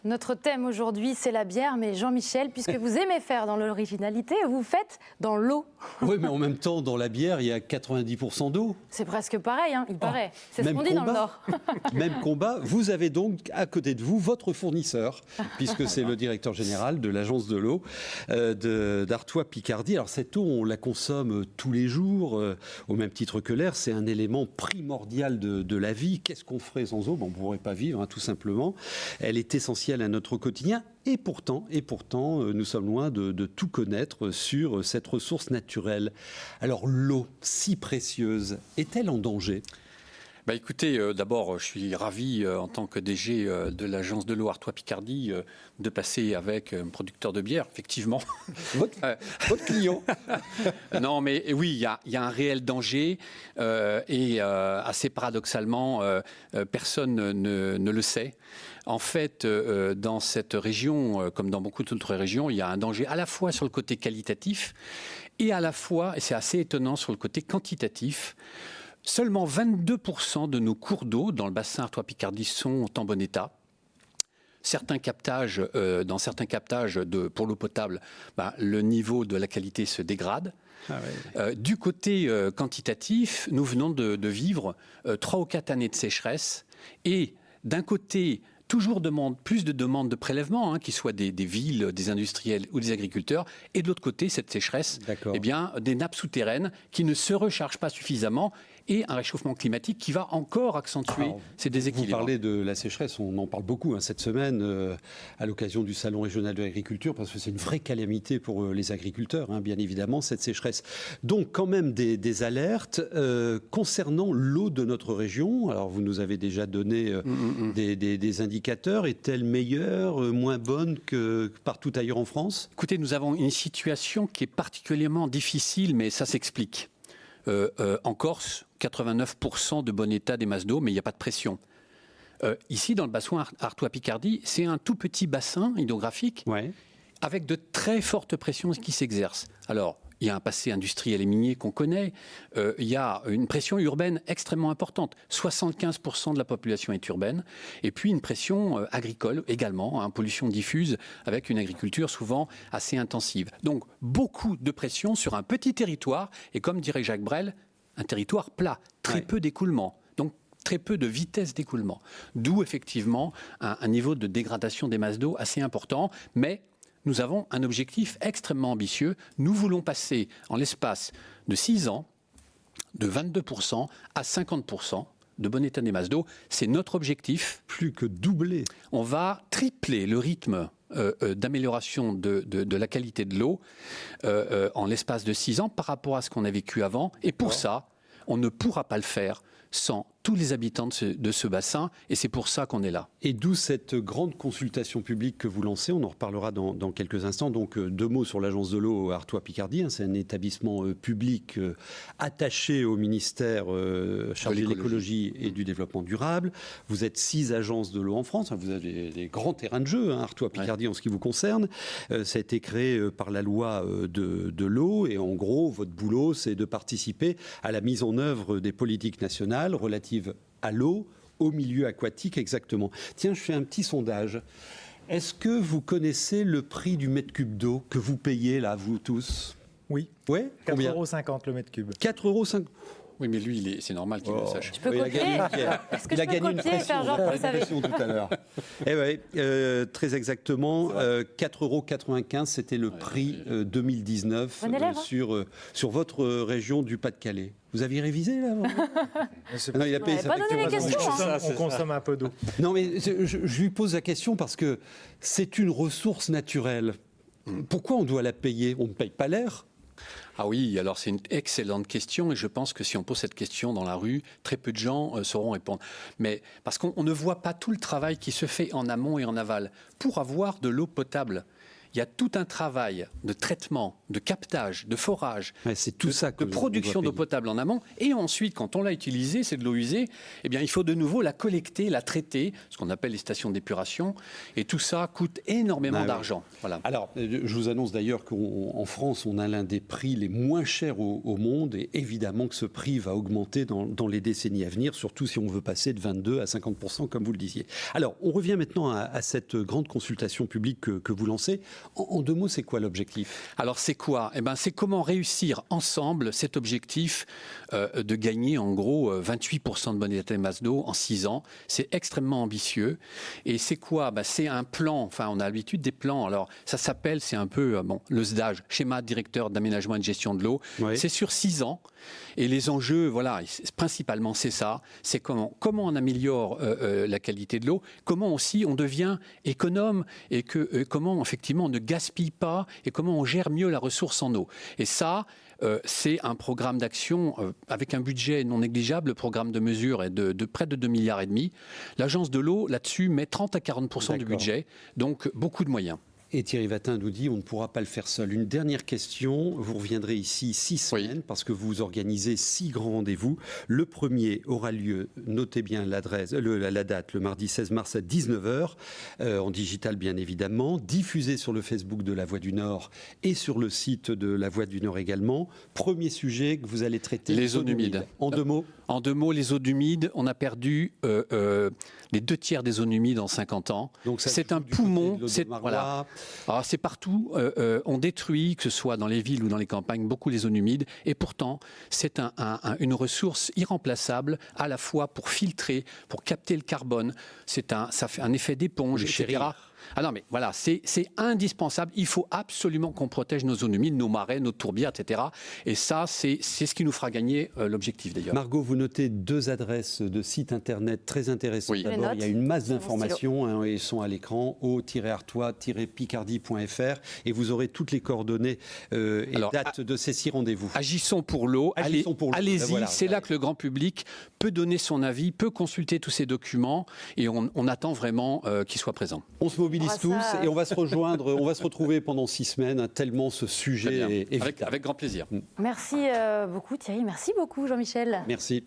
Notre thème aujourd'hui, c'est la bière, mais Jean-Michel, puisque vous aimez faire dans l'originalité, vous faites dans l'eau. Oui, mais en même temps, dans la bière, il y a 90% d'eau. C'est presque pareil, hein, il paraît. C'est ce Même qu'on dit dans le Nord. Même combat. Vous avez donc à côté de vous votre fournisseur, puisque c'est le directeur général de l'agence de l'eau d'Artois Picardie. Alors cette eau, on la consomme tous les jours, au même titre que l'air. C'est un élément primordial de la vie. Qu'est-ce qu'on ferait sans eau? On ne pourrait pas vivre, hein, tout simplement. Elle est essentielle à notre quotidien. Et pourtant, nous sommes loin de tout connaître sur cette ressource naturelle. Alors l'eau, si précieuse, est-elle en danger ? Écoutez, d'abord, je suis ravi en tant que DG de l'agence de l'eau Artois Picardie de passer avec un producteur de bière, effectivement. Votre client. Non, mais oui, il y a un réel danger et assez paradoxalement, personne ne le sait. En fait, dans cette région, comme dans beaucoup d'autres régions, il y a un danger à la fois sur le côté qualitatif et à la fois, et c'est assez étonnant, sur le côté quantitatif. Seulement 22% de nos cours d'eau dans le bassin Artois-Picardie sont en bon état. Certains captages, dans certains captages pour l'eau potable, le niveau de la qualité se dégrade. Ah ouais. Du côté quantitatif, nous venons de vivre 3 ou 4 années de sécheresse et d'un côté, toujours plus de demandes de prélèvement, qu'ils soient des villes, des industriels ou des agriculteurs. Et de l'autre côté, cette sécheresse, des nappes souterraines qui ne se rechargent pas suffisamment et un réchauffement climatique qui va encore accentuer ces déséquilibres. Vous parlez de la sécheresse, on en parle beaucoup cette semaine à l'occasion du Salon régional de l'agriculture, parce que c'est une vraie calamité pour les agriculteurs, bien évidemment, cette sécheresse. Donc quand même des alertes concernant l'eau de notre région. Alors vous nous avez déjà donné des indicateurs. Est-elle meilleure, moins bonne que partout ailleurs en France ? Écoutez, nous avons une situation qui est particulièrement difficile, mais ça s'explique. En Corse, 89% de bon état des masses d'eau, mais il n'y a pas de pression. Ici, dans le bassin Artois-Picardie, c'est un tout petit bassin hydrographique avec de très fortes pressions qui s'exercent. Alors, il y a un passé industriel et minier qu'on connaît. Il y a une pression urbaine extrêmement importante. 75% de la population est urbaine. Et puis une pression agricole également, pollution diffuse, avec une agriculture souvent assez intensive. Donc beaucoup de pression sur un petit territoire. Et comme dirait Jacques Brel, un territoire plat, très peu d'écoulement. Donc très peu de vitesse d'écoulement. D'où effectivement un niveau de dégradation des masses d'eau assez important. Mais nous avons un objectif extrêmement ambitieux. Nous voulons passer, en l'espace de 6 ans, de 22% à 50% de bon état des masses d'eau. C'est notre objectif. Plus que doubler. On va tripler le rythme d'amélioration de la qualité de l'eau en l'espace de 6 ans par rapport à ce qu'on a vécu avant. Et pour ça, on ne pourra pas le faire sans tous les habitants de ce bassin, et c'est pour ça qu'on est là. Et d'où cette grande consultation publique que vous lancez, on en reparlera dans quelques instants. Donc 2 mots sur l'agence de l'eau Artois-Picardie, c'est un établissement public attaché au ministère chargé de l'écologie et du développement durable. Vous êtes 6 agences de l'eau en France, vous avez des grands terrains de jeu, Artois-Picardie en ce qui vous concerne. Ça a été créé par la loi de l'eau, et en gros, votre boulot, c'est de participer à la mise en œuvre des politiques nationales relatives à l'eau, au milieu aquatique exactement. Tiens, je fais un petit sondage. Est-ce que vous connaissez le prix du mètre cube d'eau que vous payez là, vous tous ? Oui. Ouais. 4,50 € le mètre cube. 4,50 €. Oui, mais lui, c'est normal qu'il le sache. Je peux copier. Est-ce que je peux copier et faire genre que vous savez ? Tout à l'heure. Très exactement, 4,95 €, c'était le prix 2019 sur votre région du Pas-de-Calais. Vous aviez révisé là ? Non, il a payé pas donné les questions. On consomme un peu d'eau. Non, mais je lui pose la question parce que c'est une ressource naturelle. Pourquoi on doit la payer ? On ne paye pas l'air ? Ah oui, alors c'est une excellente question et je pense que si on pose cette question dans la rue, très peu de gens sauront répondre. Mais parce qu'on ne voit pas tout le travail qui se fait en amont et en aval. Pour avoir de l'eau potable, il y a tout un travail de traitement, de captage, de forage, Ouais, c'est tout ça que de production d'eau potable en amont. Et ensuite, quand on l'a utilisée, c'est de l'eau usée, eh bien, il faut de nouveau la collecter, la traiter, ce qu'on appelle les stations d'épuration. Et tout ça coûte énormément d'argent. Voilà. Alors, je vous annonce d'ailleurs qu'en France, on a l'un des prix les moins chers au monde. Et évidemment que ce prix va augmenter dans les décennies à venir, surtout si on veut passer de 22 à 50%, comme vous le disiez. Alors, on revient maintenant à cette grande consultation publique que vous lancez. En 2 mots, c'est quoi l'objectif ? Alors c'est quoi ? Eh ben, c'est comment réussir ensemble cet objectif de gagner en gros 28% de bon état des masses d'eau en 6 ans. C'est extrêmement ambitieux. Et c'est quoi ? C'est un plan, enfin on a l'habitude des plans. Alors ça s'appelle, c'est un peu le SDAGE, schéma directeur d'aménagement et de gestion de l'eau. Oui. C'est sur 6 ans. Et les enjeux, voilà, principalement c'est ça. C'est comment on améliore la qualité de l'eau, comment aussi on devient économe et comment effectivement on ne gaspille pas et comment on gère mieux la ressource en eau. Et ça, c'est un programme d'action avec un budget non négligeable. Le programme de mesure est de près de 2,5 milliards. L'agence de l'eau, là-dessus, met 30 à 40% du budget, donc beaucoup de moyens. Et Thierry Watin nous dit on ne pourra pas le faire seul. Une dernière question, vous reviendrez ici 6 semaines parce que vous organisez 6 grands rendez-vous. Le premier aura lieu, notez bien la date, le mardi 16 mars à 19h, en digital bien évidemment, diffusé sur le Facebook de La Voix du Nord et sur le site de La Voix du Nord également. Premier sujet que vous allez traiter, les zones humides. En 2 mots. En 2 mots, les zones humides, on a perdu les 2 tiers des zones humides en 50 ans. Donc c'est un poumon. Voilà. Alors c'est partout. On détruit, que ce soit dans les villes ou dans les campagnes, beaucoup les zones humides. Et pourtant, c'est une ressource irremplaçable à la fois pour filtrer, pour capter le carbone. Ça fait un effet d'éponge, etc. Ah non, mais voilà, c'est indispensable. Il faut absolument qu'on protège nos zones humides, nos marais, nos tourbières, etc. Et ça, c'est ce qui nous fera gagner l'objectif d'ailleurs. Margot, vous notez 2 adresses de sites internet très intéressantes. Oui. D'abord, il y a une masse d'informations, elles sont à l'écran, au-artois-picardie.fr, et vous aurez toutes les coordonnées et dates de ces 6 rendez-vous. Agissons pour l'eau. Allez-y, voilà, c'est là que le grand public peut donner son avis, peut consulter tous ces documents, et on attend vraiment qu'ils soient présents. On se mobilise tous et on va se rejoindre, on va se retrouver pendant 6 semaines, tellement ce sujet est avec grand plaisir. Merci beaucoup Thierry, merci beaucoup Jean-Michel. Merci.